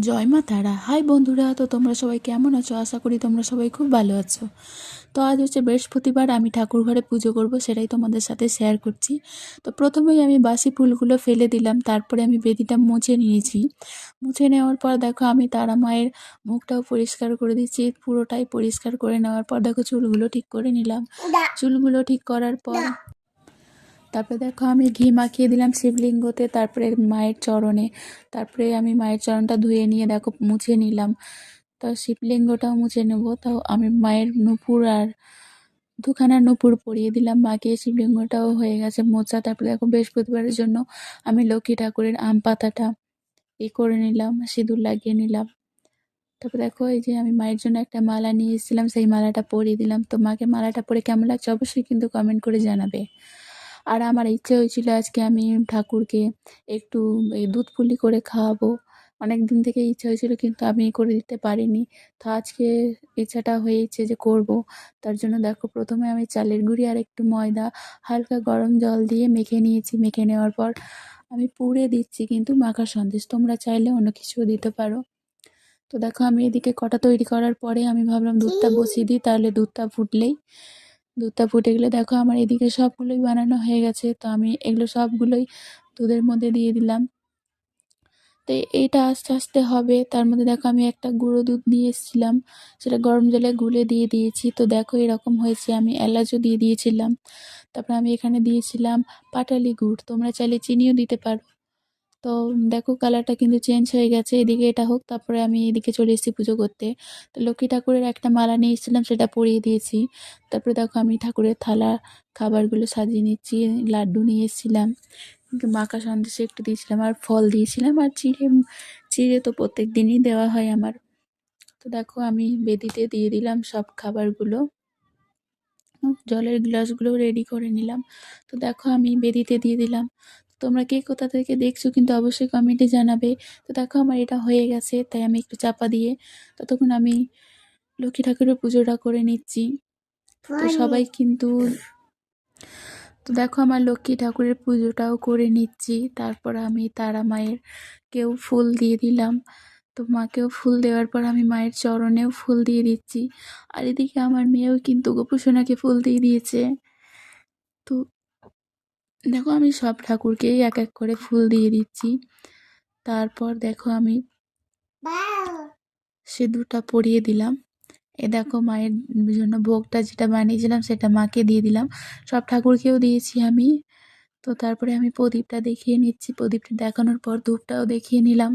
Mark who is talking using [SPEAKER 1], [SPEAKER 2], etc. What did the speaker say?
[SPEAKER 1] জয় মা তারা। হাই বন্ধুরা, তো তোমরা সবাই কেমন আছো? আশা করি তোমরা সবাই খুব ভালো আছো। তো আজ হচ্ছে বৃহস্পতিবার, আমি ঠাকুর ঘরে পুজো করব, সেটাই তোমাদের সাথে শেয়ার করছি। তো প্রথমেই আমি বাসি ফুলগুলো ফেলে দিলাম, তারপরে আমি বেদিটা মুছে নিয়েছি। মুছে নেওয়ার পর দেখো আমি তারা মায়ের মুখটাও পরিষ্কার করে দিচ্ছি, পুরোটাই পরিষ্কার করে নেওয়ার পর দেখো চুলগুলো ঠিক করে নিলাম। চুলগুলো ঠিক করার পর তারপরে দেখো আমি ঘি মাখিয়ে দিলাম শিবলিঙ্গতে, তারপরে মায়ের চরণে। তারপরে আমি মায়ের চরণটা ধুয়ে নিয়ে দেখো মুছে নিলাম। তো শিবলিঙ্গটাও মুছে নেব। তাও আমি মায়ের নূপুর আর দুখানা নূপুর পরিয়ে দিলাম মাকে। শিবলিঙ্গটাও হয়ে গেছে মোছা। তারপরে দেখো বৃহস্পতিবারের জন্য আমি লক্ষ্মী ঠাকুরের আম পাতাটা করে নিলাম, সিঁদুর লাগিয়ে নিলাম। তারপর দেখো এই যে আমি মায়ের জন্য একটা মালা নিয়ে এসেছিলাম, সেই মালাটা পরিয়ে দিলাম। তো মাকে মালাটা পরে কেমন লাগছে অবশ্যই কিন্তু কমেন্ট করে জানাবে। আর আমার ইচ্ছে হয়েছিল আজকে আমি ঠাকুরকে একটু এই দুধ পুলি করে খাওয়াবো। অনেক দিন থেকে ইচ্ছা হয়েছিল, কিন্তু আমি করে দিতে পারিনি। তো আজকে ইচ্ছাটা হয়েছে যে করব। তার জন্য দেখো প্রথমে আমি চালের গুঁড়ি আর একটু ময়দা হালকা গরম জল দিয়ে মেখে নিয়েছি। মেখে নেওয়ার পর আমি পুড়ে দিচ্ছি কিন্তু মাখা সন্দেশ, তোমরা চাইলে অন্য কিছুও দিতে পারো। তো দেখো আমি এদিকে কটা তৈরি করার পরে আমি ভাবলাম দুধটা বসিয়ে দিই, তাহলে দুধটা ফুটে গেলে দেখো আমার এদিকে সবগুলোই বানানো হয়ে গেছে। তো আমি এগুলো সবগুলোই দুধের মধ্যে দিয়ে দিলাম। তো এইটা আস্তে আস্তে হবে। তার মধ্যে দেখো আমি একটা গুঁড়ো দুধ নিয়ে এসেছিলাম, সেটা গরম জলে গুলে দিয়ে দিয়েছি। তো দেখো এরকম হয়েছে। আমি এলাচও দিয়ে দিয়েছিলাম। তারপর আমি এখানে দিয়েছিলাম পাটালি গুড়, তোমরা চাইলে চিনিও দিতে পারো। তো দেখো কালারটা কিন্তু চেঞ্জ হয়ে গেছে। এদিকে এটা হোক, তারপরে আমি এদিকে চলে এসেছি পুজো করতে। তো লক্ষ্মী ঠাকুরের একটা মালা নিয়ে এসেছিলাম, সেটা পরিয়ে দিয়েছি। তারপরে দেখো আমি ঠাকুরের থালা খাবারগুলো সাজিয়ে নিচ্ছি। লাড্ডু নিয়ে এসেছিলাম, মাখা সন্দেশে একটু দিয়েছিলাম, আর ফল দিয়েছিলাম, আর চিড়ে। চিড়ে তো প্রত্যেক দিনই দেওয়া হয় আমার। তো দেখো আমি বেদিতে দিয়ে দিলাম সব খাবারগুলো। জলের গ্লাসগুলো রেডি করে নিলাম। তো দেখো আমি বেদিতে দিয়ে দিলাম। তোমরা কে কোথা থেকে দেখছো কিন্তু অবশ্যই কমেন্টে জানাবে। তো দেখো আমার এটা হয়ে গেছে, তাই আমি একটু চাপা দিয়ে ততক্ষণ আমি লক্ষ্মী ঠাকুরের পুজোটা করে নিচ্ছি। তো সবাই কিন্তু তো দেখো আমার লক্ষ্মী ঠাকুরের পুজোটাও করে নিচ্ছি। তারপর আমি তারা মায়ের কেউ ফুল দিয়ে দিলাম। তো মাকেও ফুল দেওয়ার পর আমি মায়ের চরণেও ফুল দিয়ে দিচ্ছি। আর এদিকে আমার মেয়েও কিন্তু গোপুসোনাকে ফুল দিয়ে দিয়েছে। তো দেখো আমি সব ঠাকুরকেই এক এক করে ফুল দিয়ে দিচ্ছি। তারপর দেখো আমি সিঁদুরটা পরিয়ে দিলাম। এ দেখো মায়ের জন্য ভোগটা যেটা বানিয়েছিলাম সেটা মাকে দিয়ে দিলাম, সব ঠাকুরকেও দিয়েছি আমি। তো তারপরে আমি প্রদীপটা দেখিয়ে নিচ্ছি। প্রদীপটা দেখানোর পর ধূপটাও দেখিয়ে নিলাম।